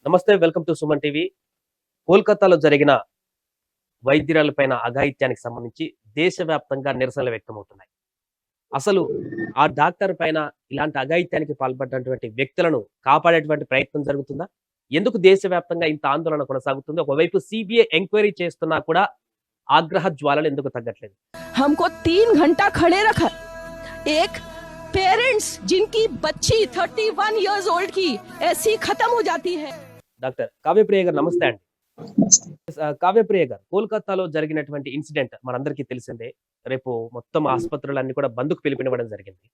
నమస్తే, welcome to Suman TV. కోల్కతాలో జరిగిన వైద్యురాలపైన అఘాయిత్యానికి సంబంధించి దేశవ్యాప్తంగా నిరసనలు వ్యక్తమవుతున్నాయి. అసలు ఆ డాక్టర్ పైన ఇలాంటి అఘాయిత్యానికి పాల్పడినటువంటి వ్యక్తులను కాపాడేటువంటి ప్రయత్నం జరుగుతుందా? ఎందుకు దేశవ్యాప్తంగా ఇంత ఆందోళన కొనసాగుతుంది? ఒకవైపు సిబిఐ ఎంక్వైరీ చేస్తున్నా కూడా ఆగ్రహ జ్వాలలు ఎందుకు తగ్గట్లేదు? हमको 3 घंटा खड़े रखा। एक पेरेंट्स जिनकी बच्ची 31 इयर्स ओल्ड की ऐसी खत्म हो जाती है। డాక్టర్ కావ్యప్రియ గారు నమస్తే అండి. కావ్యప్రియ గారు, కోల్కతాలో జరిగినటువంటి ఇన్సిడెంట్ మనందరికీ తెలిసిందే. రేపు మొత్తం ఆసుపత్రులన్నీ కూడా బంద్కు పిలుపునివ్వడం జరిగింది.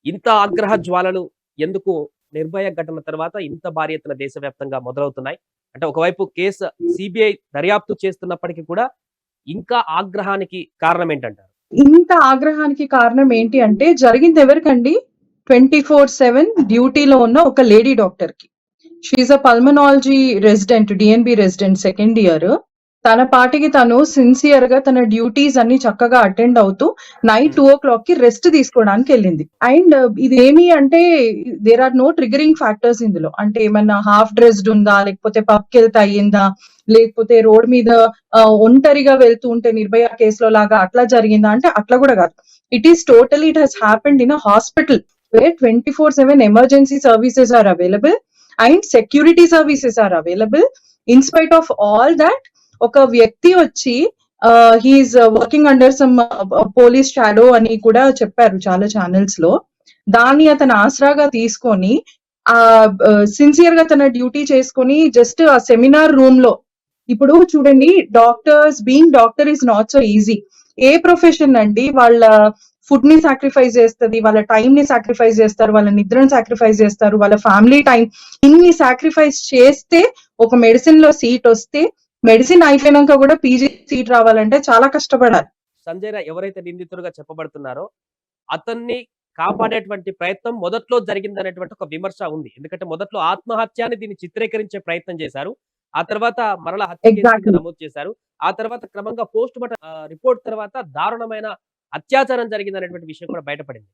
ఇంత ఆగ్రహ జ్వాలలు ఎందుకు నిర్భయ ఘటన తర్వాత ఇంత భారీ ఎత్తున దేశవ్యాప్తంగా మొదలవుతున్నాయి? అంటే ఒకవైపు కేసు సిబిఐ దర్యాప్తు చేస్తున్నప్పటికీ కూడా ఇంకా ఆగ్రహానికి కారణం ఏంటంటారు? ఇంత ఆగ్రహానికి కారణం ఏంటి అంటే జరిగింది ఎవరికండి? 24/7 డ్యూటీలో ఉన్న ఒక లేడీ డాక్టర్ కి. She a pulmonology resident, DNB resident, second year. తన పాటికి తను సిన్సియర్ గా తన డ్యూటీస్ అన్ని చక్కగా అటెండ్ అవుతూ నైట్ 2 o'clock కి రెస్ట్ తీసుకోవడానికి వెళ్ళింది. అండ్ ఇదేమి అంటే there are no triggering factors ఇందులో. అంటే ఏమన్నా హాఫ్ డ్రెస్డ్ ఉందా, లేకపోతే పబ్కి వెళ్తే అయ్యిందా, లేకపోతే రోడ్ మీద ఒంటరిగా వెళ్తూ ఉంటే నిర్భయ కేసులో లాగా అట్లా జరిగిందా అంటే అట్లా కూడా కాదు. It has happened in a hospital where 24/7 emergency services are available and security services are available. In spite of all that ఒక వ్యక్తి వచ్చి he's working under some police shadow అని కూడా చెప్పారు చాలా ఛానల్స్ లో. దాన్ని అతను ఆసరాగా తీసుకొని సిన్సియర్ గా తన డ్యూటీ చేసుకొని జస్ట్ ఆ సెమినార్ రూమ్ లో, ఇప్పుడు చూడండి, being doctor is not so easy. A profession అండి వాళ్ళ ఫుడ్ ని సాక్రిఫైస్ చేస్తుంది, వాళ్ళ టైం ని సాక్రిఫైస్ చేస్తారు, వాళ్ళ నిద్రని సాక్రిఫైస్ చేస్తారు, వాళ్ళ ఫ్యామిలీ టైం ఇన్ని సాక్రిఫైస్ చేస్తే ఒక మెడిసిన్ లో సీట్ వస్తే, మెడిసిన్ అయిపోయినాక కూడా పీజీ సీట్ రావాలంటే చాలా కష్టపడాలి. సంజయ్ రాయ్ ఎవరైతే నిందితులుగా చెప్పబడుతున్నారో అతన్ని కాపాడేటువంటి ప్రయత్నం మొదట్లో జరిగిందనేటువంటి ఒక విమర్శ ఉంది. ఎందుకంటే మొదట్లో ఆత్మహత్య అని దీన్ని చిత్రీకరించే ప్రయత్నం చేశారు. ఆ తర్వాత మరలా హత్య కేసు కింద Exactly. నమోదు చేశారు. ఆ తర్వాత క్రమంగా పోస్ట్ మార్టం రిపోర్ట్ తర్వాత దారుణమైన అత్యాచారం జరిగిందనేటువంటి విషయం కూడా బయటపడింది.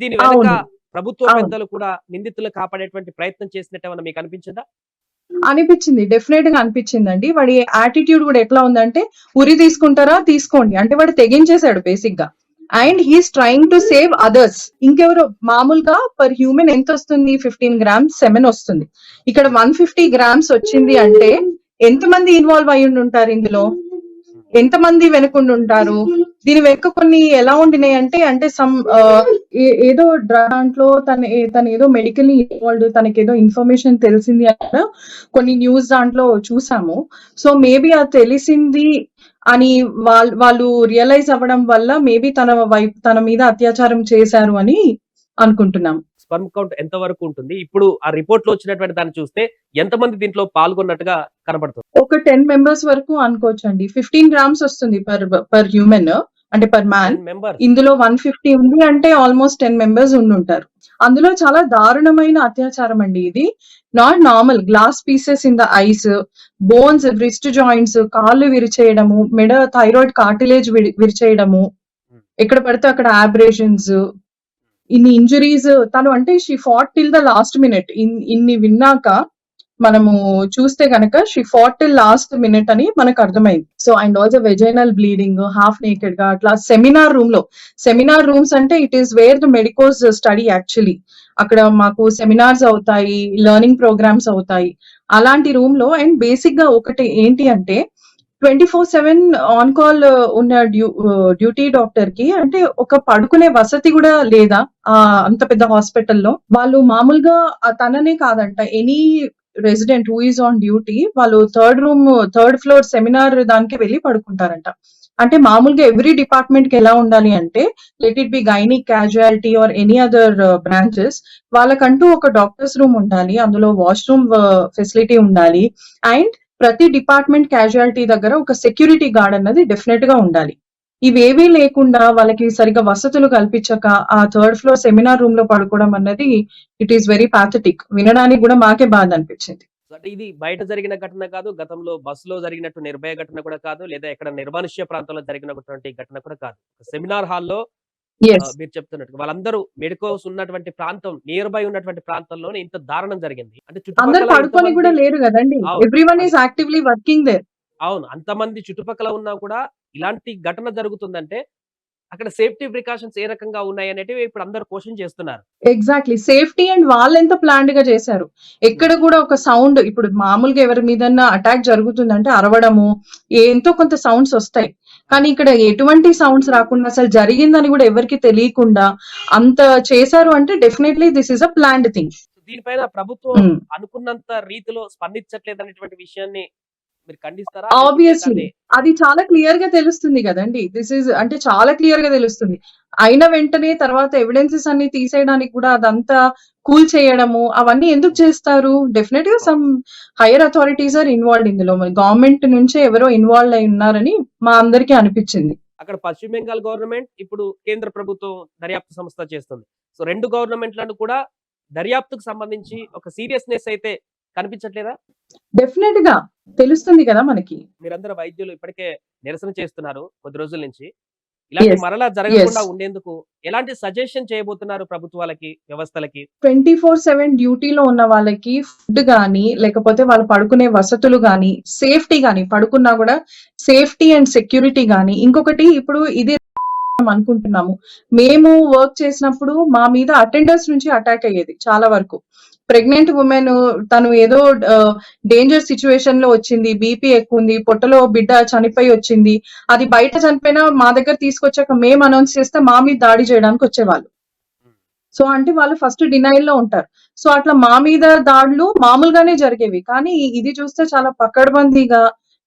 దీని వెనక అవును. ప్రభుత్వ అవును. పెద్దలు కూడా నిందితులు కాపాడేటువంటి ప్రయత్నం చేసినట్టు ఏమన్నా మీకు అనిపించిందా? అనిపించింది, డెఫినెట్ గా అనిపించిందండి. వాడి యాటిట్యూడ్ కూడా ఎట్లా ఉందంటే, ఉరి తీసుకుంటారా తీసుకోండి అంటే వాడు తెగించేశాడు బేసిక్ గా. And he's trying to save others. ఇంకెవరో మామూలుగా పర్ హ్యూమన్ ఎంత వస్తుంది? 15 grams సెమెన్ వస్తుంది. ఇక్కడ 150 grams వచ్చింది అంటే ఎంతమంది ఇన్వాల్వ్ అయ్యి ఉంటారు ఇందులో? ఎంతమంది వెనుకుండి ఉంటారు? దీని వెనుక కొన్ని ఎలా ఉండినాయి అంటే సమ్ ఏదో దాంట్లో తను ఏదో మెడికల్ ఇన్వాల్వ్డ్, తనకేదో ఇన్ఫర్మేషన్ తెలిసింది అన్న కొన్ని న్యూస్ దాంట్లో చూసాము. సో మేబీ అది తెలిసింది అని వాళ్ళు రియలైజ్ అవ్వడం వల్ల మేబీ తన మీద అత్యాచారం చేశారు అని అనుకుంటున్నాం. స్పర్మ్ కౌంట్ ఎంత వరకు ఉంటుంది? ఇప్పుడు ఆ రిపోర్ట్ లో వచ్చినటువంటి దాన్ని చూస్తే ఎంతమంది దీంట్లో పాల్గొన్నట్టుగా కనబడుతుంది? ఒక 10 members వరకు అనుకోవచ్చండి. 15 grams వస్తుంది పర్ హ్యూమన్, అంటే పర్ మ్యాన్. 10 మెంబర్స్. ఇందులో 150 ఉంది అంటే ఆల్మోస్ట్ 10 members ఉండుంటారు. అందులో చాలా దారుణమైన అత్యాచారం అండి ఇది. Not normal. Glass pieces in the ice, bones, wrist joints, కాళ్ళు విరిచేయడము, మెడ థైరాయిడ్ కార్టిలేజ్ విరిచేయడము, ఎక్కడ పడితే అక్కడ ఆబ్రేషన్స్, ఇన్ని ఇంజురీస్. తను అంటే she fought till the last minute. ఇన్ని విన్నాక మనము చూస్తే గనక she fought till last minute అని మనకు అర్థమైంది. So and also vaginal bleeding, half naked గా అట్లా సెమినార్ రూమ్ లో. సెమినార్ రూమ్స్ అంటే it is where the medicos study actually. అక్కడ మాకు సెమినార్స్ అవుతాయి, లెర్నింగ్ ప్రోగ్రామ్స్ అవుతాయి అలాంటి రూమ్ లో. అండ్ బేసిక్ గా ఒకటి ఏంటి అంటే 24/7 ఆన్ కాల్ ఉన్న డ్యూటీ డాక్టర్ కి అంటే ఒక పడుకునే వసతి కూడా లేదా అంత పెద్ద హాస్పిటల్లో. వాళ్ళు మామూలుగా తననే కాదంట, any resident who is on duty వాళ్ళు థర్డ్ ఫ్లోర్ సెమినార్ దానికి వెళ్ళి పడుకుంటారంట. అంటే మామూలుగా ఎవ్రీ డిపార్ట్మెంట్ కి ఎలా ఉండాలి అంటే, let it be gynaec, casualty or any other branches, వాళ్ళకంటూ ఒక డాక్టర్స్ రూమ్ ఉండాలి, అందులో వాష్రూమ్ ఫెసిలిటీ ఉండాలి. అండ్ ప్రతి డిపార్ట్మెంట్ క్యాజువాలిటీ దగ్గర ఒక సెక్యూరిటీ గార్డ్ అన్నది డెఫినెట్ గా ఉండాలి. ఇవేవీ లేకుండా వాళ్ళకి సరిగా వసతులు కల్పించక ఆ థర్డ్ ఫ్లోర్ సెమినార్ రూమ్ లో పడుకోవడం అన్నది ఇట్ ఈస్ వెరీ పాథటిక్. వినడానికి కూడా మాకే బాధ అనిపించింది. అంటే ఇది బయట జరిగిన ఘటన కాదు, గతంలో బస్సులో జరిగినట్టు నిర్భయ ఘటన కూడా కాదు, లేదా ఎక్కడ నిర్మానుష్య ప్రాంతంలో జరిగినటువంటి ఘటన కూడా కాదు. సెమినార్ హాల్లో ఎస్. మీరు చెప్తున్నట్టుగా వాళ్ళందరూ మెడికోస్ ఉన్నటువంటి ప్రాంతం, నియర్ బై ఉన్నటువంటి ప్రాంతంలోనే ఇంత దారుణం జరిగింది. అంటే అందరు చుట్టుపక్కల పడుకొని కూడా ఇంతమంది లేరు గదండీ! అవును. ఎవ్రీవన్ అది ఈస్ యాక్టివ్‌లీ వర్కింగ్ దేర్. అవును. అంతమంది చుట్టుపక్కల ఉన్నా కూడా ఇలాంటి ఘటన జరుగుతుందంటే అక్కడ సేఫ్టీ ప్రికాషన్స్ ఏ రకంగా ఉన్నాయనేటివి ఇప్పుడు అందరూ క్వెషన్ చేస్తున్నారు. ఎగ్జాక్ట్‌లీ. సేఫ్టీ అండ్ వాళ్ళెంత ప్లాన్డ్‌గా చేశారు. ఎక్కడ హ్మ్. కూడా ఒక సౌండ్ ఇప్పుడు మామూలుగా ఎవరి మీదన్నా అటాక్ జరుగుతుందంటే అరవడము, ఎంతో కొంత సౌండ్స్ ఒస్తాయి. అవును. కానీ ఇక్కడ ఎటువంటి సౌండ్స్ రాకుండా అసలు జరిగిందని గూడా ఎవరికీ తెలియకుండా అంత చేశారు అంటే definitely this is a planned thing. దీనిపైన ప్రభుత్వం హ్మ్. అనుకున్నంత రీతిలో స్పందించట్లేదనేటువంటి విషయాన్ని మీరు ఖండిస్తారా? లేకుంటే ఆబ్వియస్లీ. దాన్ని అది చాలా క్లియర్‌గా తెలుస్తుంది గదండీ! దిస్ ఈస్ అంటే చాలా క్లియర్‌గా తెలుస్తుంది. అయిన వెంటనే తర్వాత ఎవిడెన్సెస్ అన్ని తీసేయడానికి గూడా అదంతా కూల్ చేయడము, అవన్నీ ఎందుకు హ్మ్. చేస్తారు? డెఫినెట్‌గా అవును. Some higher authorities are involved ఇందులో. మరి గవర్నమెంట్ నుంచే ఎవరో ఇన్వాల్వ్ అయి ఉన్నారని మా అందరికీ అనిపిచ్చింది. అక్కడ పశ్చిమ బెంగాల్ గవర్నమెంట్, ఇప్పుడు కేంద్ర ప్రభుత్వం దర్యాప్తు సంస్థ చేస్తుంది. సో 2 గవర్నమెంట్‌లను కూడా దర్యాప్తుకు సంబంధించి ఒక సీరియస్‌నెస్ అయితే కనిపించట్లేదా? డెఫినెట్‌గా తెలుస్తుంది కదా మనకి. మీరందరూ వైద్యులు ఇప్పటికే నిరసన చేస్తున్నారు కొద్ది రోజుల నుంచి. ఇలాంటి యెస్. మరలా యెస్. జరగకుండా ఉండేందుకు ఎలాంటి సజెషన్ చేయబోతున్నారు ప్రభుత్వాలకి, వ్యవస్థలకి? 24/7 డ్యూటీలో ఉన్న వాళ్ళకి ఫుడ్ గాని, లేకపోతే వాళ్ళు పడుకునే వసతులు గాని, సేఫ్టీ గాని పడుకున్నా గూడా సేఫ్టీ అండ్ సెక్యూరిటీ గాని, ఇంకొకటి ఇప్పుడు ఇది అనుకుంటున్నాము. మేము వర్క్ చేసినప్పుడు మా మీద అటెండర్స్ నుంచి అటాక్ అయ్యేది చాలా వరకు. ప్రెగ్నెంట్ వుమెన్ తను ఏదో డేంజర్ సిట్యుయేషన్ లో వచ్చింది. బీపీ ఎక్కువుంది. పొట్టలో బిడ్డ చనిపోయి వచ్చింది. అది బయట చనిపోయినా మా దగ్గర తీసుకొచ్చాక మేము అనౌన్స్ చేస్తే మా మీద దాడి చేయడానికి వచ్చేవాళ్ళు. హ్మ్. సో అంటే వాళ్ళు ఫస్ట్ డినైల్‌లో ఉంటారు. సో అట్లా మా మీద దాడులు మామూలుగానే జరిగేవి. కానీ ఇది చూస్తే చాలా పకడ్బందీగా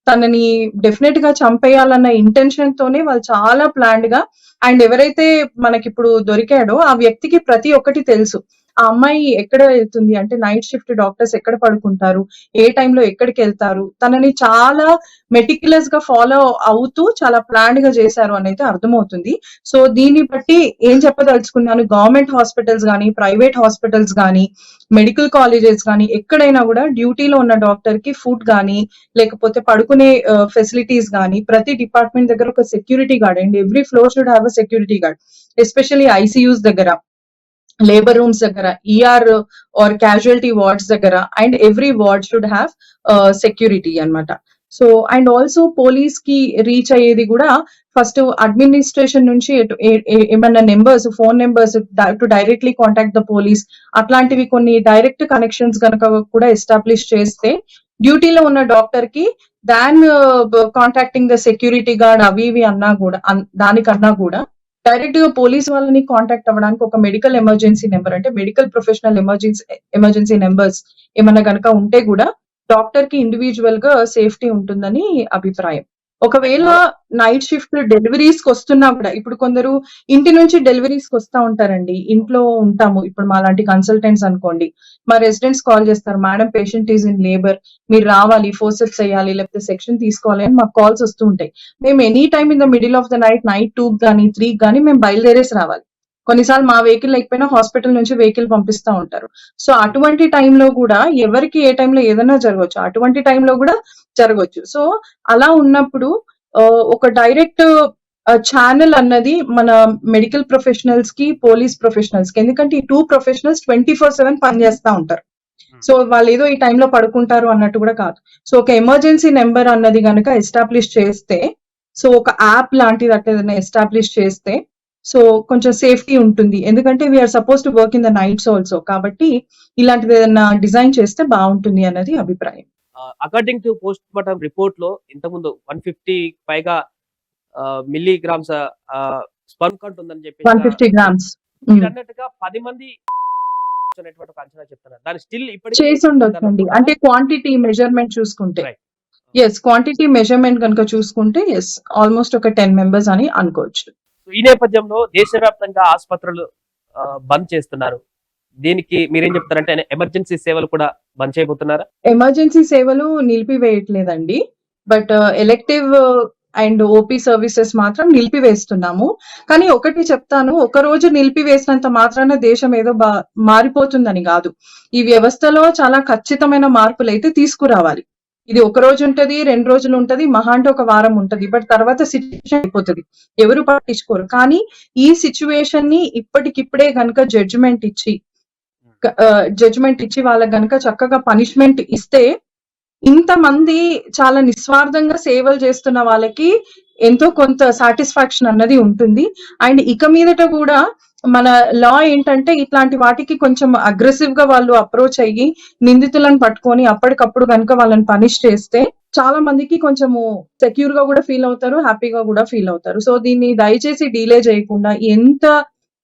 తనని డెఫినెట్‌గా చంపేయాలన్న ఇంటెన్షన్ తోనే వాళ్ళు చాలా ప్లాన్డ్‌గా అండ్ ఎవరైతే మనకిప్పుడు దొరికాడో ఆ వ్యక్తికి ప్రతి ఒక్కటి తెలుసు. ఆ అమ్మాయి ఎక్కడ ఎళ్తుంది అంటే నైట్ షిఫ్ట్ డాక్టర్స్ ఎక్కడ పడుకుంటారు? ఏ టైంలో ఎక్కడికెళ్తారు? తనని చాలా మెటిక్యులస్‌గా ఫాలో అవుతూ చాలా ప్లాన్డ్‌గా చేశారు అనైతే అర్థమవుతుంది. సో దీన్ని బట్టి ఏం చెప్పదలుచుకున్నాను, గవర్నమెంట్ హాస్పిటల్స్ గాని, ప్రైవేట్ హాస్పిటల్స్ గాని, మెడికల్ కాలేజెస్ గాని ఎక్కడైనా గూడా డ్యూటీలో ఉన్న డాక్టర్‌కి ఫుడ్ గాని, లేకపోతే పడుకునే ఫెసిలిటీస్ గాని, ప్రతి డిపార్ట్‌మెంట్ దగ్గర ఒక security guard and every floor should have a security guard. Especially ICUs దగ్గర, లేబర్ రూమ్స్ దగ్గర, ఈఆర్ ఆర్ క్యాజువాలిటీ వార్డ్స్ దగ్గర and every ward should have security అన్నమాట. సో అండ్ ఆల్సో పోలీస్ కి రీచ్ అయ్యేది కూడా ఫస్ట్ అడ్మినిస్ట్రేషన్ నుంచి ఏమన్నా numbers, phone numbers to directly contact the police, అట్లాంటివి కొన్ని డైరెక్ట్ కనెక్షన్స్ గనక కూడా ఎస్టాబ్లిష్ చేస్తే డ్యూటీలో ఉన్న డాక్టర్ కి దాన్ కాంటాక్టింగ్ ద సెక్యూరిటీ గార్డ్ అవి ఇవి అన్నా కూడా దానికన్నా కూడా డైరెక్ట్ గా పోలీస్ వాళ్ళని కాంటాక్ట్ అవ్వడానికి ఒక మెడికల్ ఎమర్జెన్సీ నెంబర్ అంటే మెడికల్ ప్రొఫెషనల్ ఎమర్జెన్సీ నెంబర్స్ ఏమన్నా గనక ఉంటే కూడా డాక్టర్ కి ఇండివిజువల్ గా సేఫ్టీ ఉంటుందని అభిప్రాయం. ఒకవేళ మరో నైట్ షిఫ్ట్ డెలివరీస్ కి వస్తున్నా కూడా ఇప్పుడు కొందరు ఇంటి నుంచి డెలివరీస్ కి వస్తా ఉంటారండి. ఇంట్లో ఉంటాము. ఇప్పుడు మాలాంటి కన్సల్టెంట్స్ అనుకోండి. మా రెసిడెంట్స్ కాల్ చేస్తారు. Madam patient is in labour. మీరు రావాలి, ఫోర్సెప్స్ చేయాలి, లేకపోతే సెక్షన్ తీసుకోవాలి అని మాకు కాల్స్ వస్తూ ఉంటాయి. మేము any time in the middle of the night 2 గానీ, 3 గానీ మేము బయలుదేరేసి రావాలి. కొన్నిసార్లు మా వెహికల్ లేకపోయినా హాస్పిటల్ నుంచి వెహికల్ పంపిస్తా ఉంటారు. సో అటువంటి టైంలో కూడా ఎవరికి ఏ టైంలో ఏదైనా జరగొచ్చు. అటువంటి టైంలో కూడా జరగొచ్చు. సో అలా ఉన్నప్పుడు ఒక డైరెక్ట్ ఛానల్ అన్నది మన మెడికల్ ప్రొఫెషనల్స్ కి, పోలీస్ ప్రొఫెషనల్స్ కి. ఎందుకంటే ఈ 2 ప్రొఫెషనల్స్ 24/7 పనిచేస్తా ఉంటారు. హ్మ్. సో వాళ్ళేదో ఈ టైంలో పడుకుంటారు అన్నట్టు కూడా కాదు. సో ఒక ఎమర్జెన్సీ నెంబర్ అన్నది గనక ఎస్టాబ్లిష్ చేస్తే, సో ఒక యాప్ లాంటిది అట్లా ఏదైనా ఎస్టాబ్లిష్ చేస్తే సో కొంచెం సేఫ్టీ ఉంటుంది. ఎందుకంటే we are suppose to work in the nights also. కాబట్టి ఇలాంటిది ఏదైనా డిజైన్ చేస్తే బాగుంటుంది అన్నది అభిప్రాయం. అకార్డింగ్ టు పోస్ట్‌మార్టం రిపోర్ట్‌లో ఇంతకుముందు 150 పైగా మిల్లీగ్రామ్స్ స్పెర్మ్ కౌంట్ ఉందని చెప్పేసి 150 గ్రామ్స్. మీరన్నట్టుగా 10 మంది అనేటువంటి ఒక అంచనా చెప్తున్నారు. దాన్ని స్టిల్ ఇప్పటికీ చేసి దాన్ని ఉండొచ్చండి. ఒప్పుకుంటారా? అంటే క్వాంటిటీ మెజర్‌మెంట్ చూసుకుంటే. రైట్. యెస్. క్వాంటిటీ మెజర్‌మెంట్ గనుక చూసుకుంటే యెస్. ఆల్‌మోస్ట్ ఒక 10 మెంబర్స్ అని అనుకోవచ్చు. ఈ నేపథ్యంలో దేశవ్యాప్తంగా ఆసుపత్రులు బంద్ చేస్తున్నారు. దీనికి మీరేం చెప్తారంటే ఎమర్జెన్సీ సేవలు కూడా బంద్ చేయబోతున్నారా? ఎమర్జెన్సీ సేవలు నిలిపివేయట్లేదండి. But elective and OP services మాత్రం నిలిపివేస్తున్నాము. కానీ ఒకటి చెప్తాను, ఒకరోజు నిలిపివేసినంత మాత్రాన దేశం ఏదో మారిపోతుందని గాదు. ఈ వ్యవస్థలో చాలా ఖచ్చితమైన మార్పులైతే తీసుకురావాలి. ఇది ఒక రోజు ఉంటది, 2 రోజులు ఉంటది, మహా అంటే ఒక వారం ఉంటది. బట్ తర్వాత సిట్యుయేషన్ అయిపోతది. ఎవరు పట్టించుకోరు. కానీ ఈ సిట్యుయేషన్ ని ఇప్పటికిప్పుడే గనుక జడ్జిమెంట్ ఇచ్చి వాళ్ళకి గనుక చక్కగా పనిష్మెంట్ ఇస్తే ఇంతమంది చాలా నిస్వార్థంగా సేవలు చేస్తున్న వాళ్ళకి ఎంతో కొంత సాటిస్ఫాక్షన్ అన్నది ఉంటుంది. అండ్ ఇక మీదట కూడా మన లా ఏంటంటే ఇట్లాంటి వాటికి కొంచెం అగ్రెసివ్ గా వాళ్ళు అప్రోచ్ అయ్యి నిందితులను పట్టుకొని అప్పటికప్పుడు కనుక వాళ్ళని పనిష్ చేస్తే చాలా మందికి కొంచెము సెక్యూర్ గా కూడా ఫీల్ అవుతారు, హ్యాపీగా కూడా ఫీల్ అవుతారు. సో దీన్ని దయచేసి డీలే చేయకుండా ఎంత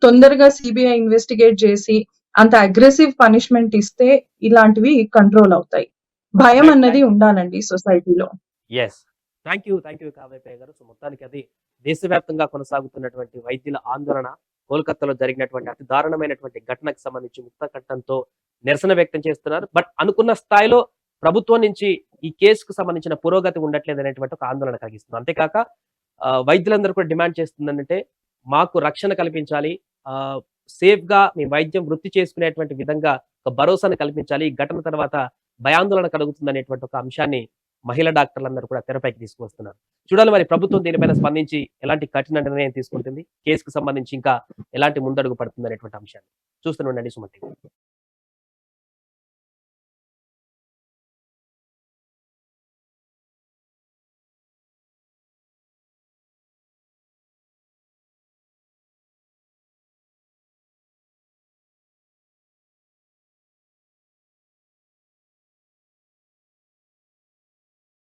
తొందరగా సిబిఐ ఇన్వెస్టిగేట్ చేసి అంత అగ్రెసివ్ పనిష్మెంట్ ఇస్తే ఇలాంటివి కంట్రోల్ అవుతాయి. భయం రైట్, అన్నది థ్యాంక్ యూ. ఉండాలండి సొసైటీలో. ఎస్, థ్యాంక్ యూ కావ్యప్రియ గారు. సో మొత్తానికి అది దేశవ్యాప్తంగా కొనసాగుతున్నటువంటి వైద్యుల ఆందోళన, కోల్కతాలో జరిగినటువంటి అతి దారుణమైనటువంటి ఘటనకు సంబంధించి ముక్త కంఠంతో నిరసన వ్యక్తం చేస్తున్నారు. బట్ అనుకున్న స్థాయిలో ప్రభుత్వం నుంచి ఈ కేసుకు సంబంధించిన పురోగతి ఉండట్లేదు అనేటువంటి ఒక ఆందోళన కలిగిస్తుంది. అంతేకాక వైద్యులందరూ కూడా డిమాండ్ చేస్తుందంటే మాకు రక్షణ కల్పించాలి, సేఫ్ గా మీ వైద్యం వృత్తి చేసుకునేటువంటి విధంగా ఒక భరోసాను కల్పించాలి. ఈ ఘటన తర్వాత భయాందోళన కలుగుతుంది అనేటువంటి ఒక అంశాన్ని మహిళా డాక్టర్లందరూ కూడా తెరపైకి తీసుకువస్తున్నారు. చూడాలి మరి ప్రభుత్వం దీనిపైన స్పందించి ఎలాంటి కఠిన నిర్ణయం తీసుకుంటుంది, కేసుకు సంబంధించి ఇంకా ఎలాంటి ముందడుగు పడుతుంది అనేటువంటి అంశాన్ని చూస్తూనే ఉండండి సుమన్ టీవీ.